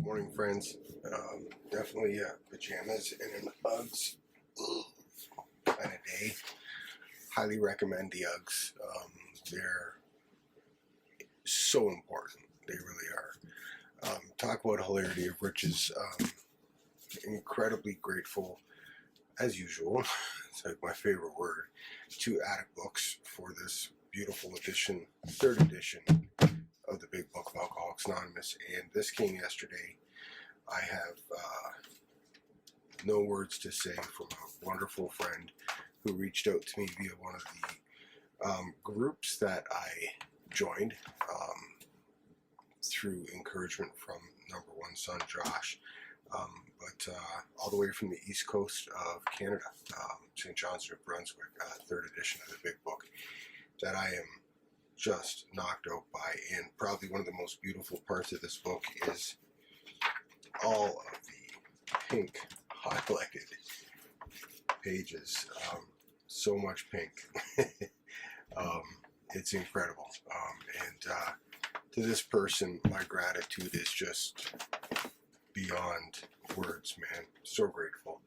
Morning, friends. Definitely pajamas and an Uggs kind of day. Highly recommend the Uggs. They're so important. They really are. Talk about hilarity of riches. Incredibly grateful, as usual. It's like my favorite word, to O.D.A.A.T Books for this beautiful edition, third edition of the Big Book of Alcoholics Anonymous. And this came yesterday. I have no words to say from a wonderful friend who reached out to me via one of the groups that I joined through encouragement from number one son Josh, but all the way from the east coast of Canada, St. John's, New Brunswick, third edition of the Big Book, that I am just knocked out by. And probably one of the most beautiful parts of this book is all of the pink highlighted pages. So much pink. It's incredible. And to this person, my gratitude is just beyond words, man. So grateful.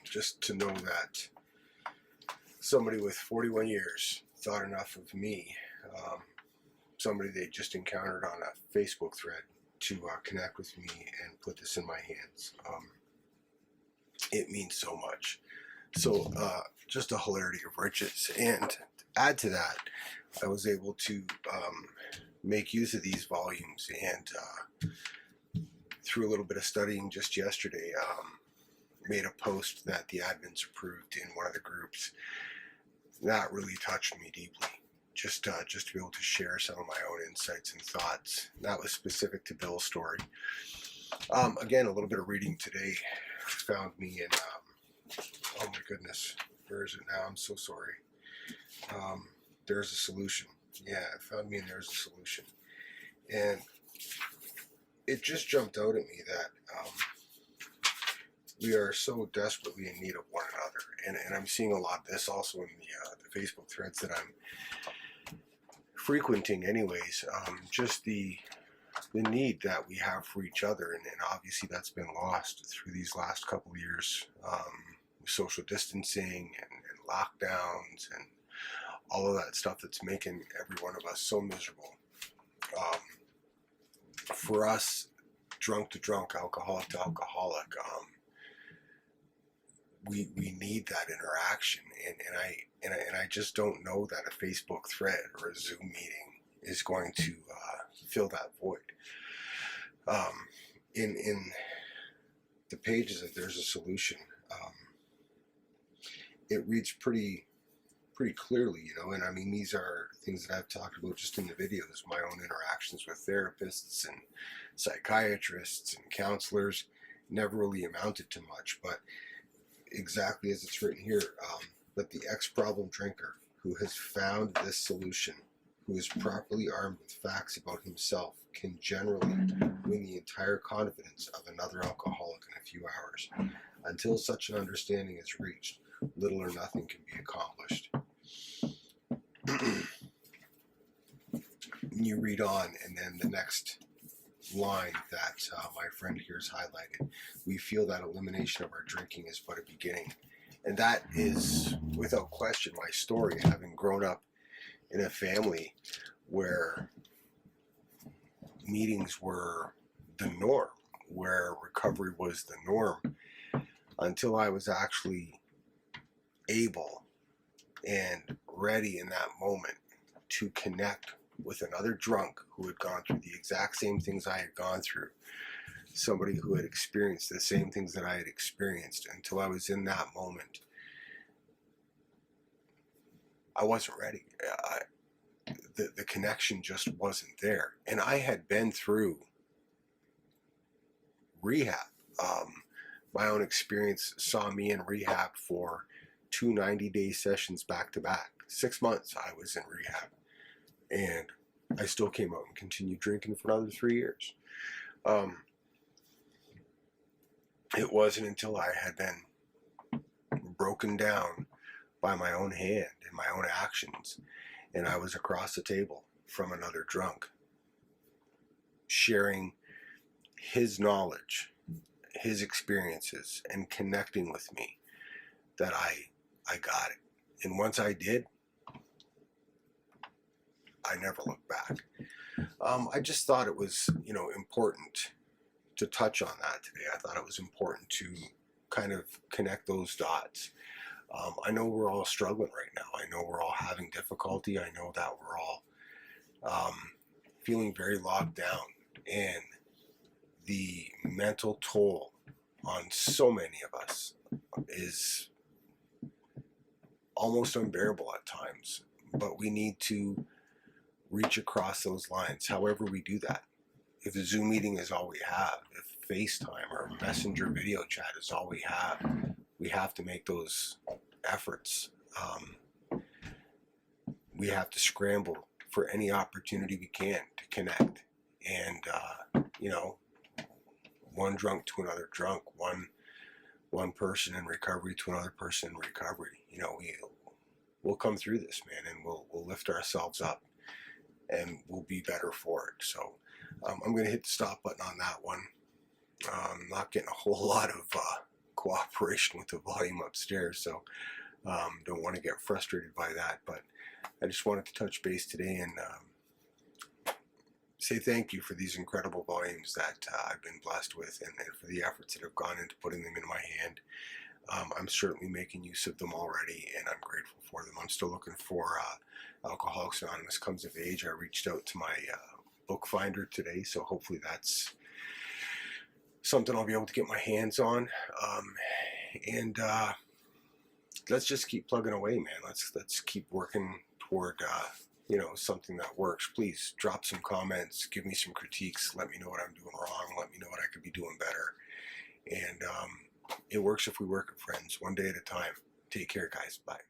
Just to know that somebody with 41 years thought enough of me, somebody they just encountered on a Facebook thread, to connect with me and put this in my hands. It means so much. So just a hilarity of riches. And to add to that, I was able to make use of these volumes, and through a little bit of studying just yesterday, made a post that the admins approved in one of the groups. That really touched me deeply. Just to be able to share some of my own insights and thoughts. That was specific to Bill's story. Again, a little bit of reading today found me in, oh my goodness, where is it now? I'm so sorry. There's a Solution. Yeah, it found me in There's a Solution. And it just jumped out at me that we are so desperately in need of one another. And I'm seeing a lot of this also in the Facebook threads that I'm frequenting anyways. Just the need that we have for each other, and obviously that's been lost through these last couple of years, with social distancing and lockdowns and all of that stuff that's making every one of us so miserable. For us, drunk to drunk, alcoholic to alcoholic, we need that interaction, and I just don't know that a Facebook thread or a Zoom meeting is going to fill that void. In the pages of There's a Solution, it reads pretty clearly, and I mean, these are things that I've talked about just in the videos, my own interactions with therapists and psychiatrists and counselors. Never really amounted to much, but exactly as it's written here, but the ex-problem drinker who has found this solution, who is properly armed with facts about himself, can generally win the entire confidence of another alcoholic in a few hours. Until such an understanding is reached, little or nothing can be accomplished. You read on, and then the next line that my friend here has highlighted: we feel that elimination of our drinking is but a beginning. And that is, without question, my story, having grown up in a family where meetings were the norm, where recovery was the norm, until I was actually able and ready in that moment to connect with another drunk who had gone through the exact same things I had gone through, somebody who had experienced the same things that I had experienced. Until I was in that moment, I wasn't ready. The connection just wasn't there. And I had been through rehab. My own experience saw me in rehab for 2 90-day sessions back to back. 6 months I was in rehab. And I still came out and continued drinking for another 3 years. It wasn't until I had been broken down by my own hand and my own actions, and I was across the table from another drunk, sharing his knowledge, his experiences, and connecting with me that I got it. And once I did, I never looked back. I just thought it was, important to touch on that today. I thought it was important to kind of connect those dots. I know we're all struggling right now. I know we're all having difficulty. I know that we're all feeling very locked down. And the mental toll on so many of us is almost unbearable at times. But we need to reach across those lines, however we do that. If a Zoom meeting is all we have, if FaceTime or Messenger video chat is all we have to make those efforts. We have to scramble for any opportunity we can to connect. And, one drunk to another drunk, one person in recovery to another person in recovery. We'll come through this, man, and we'll lift ourselves up, and we'll be better for it. So I'm going to hit the stop button on that one. I'm not getting a whole lot of cooperation with the volume upstairs, so don't want to get frustrated by that. But I just wanted to touch base today and say thank you for these incredible volumes that I've been blessed with, and for the efforts that have gone into putting them in my hand. I'm certainly making use of them already, and I'm grateful for them. I'm still looking for Alcoholics Anonymous Comes of Age. I reached out to my book finder today, so hopefully that's something I'll be able to get my hands on. And let's just keep plugging away, man. Let's keep working toward something that works. Please drop some comments, give me some critiques, let me know what I'm doing wrong, let me know what I could be doing better. And it works if we work it, friends, one day at a time. Take care, guys. Bye.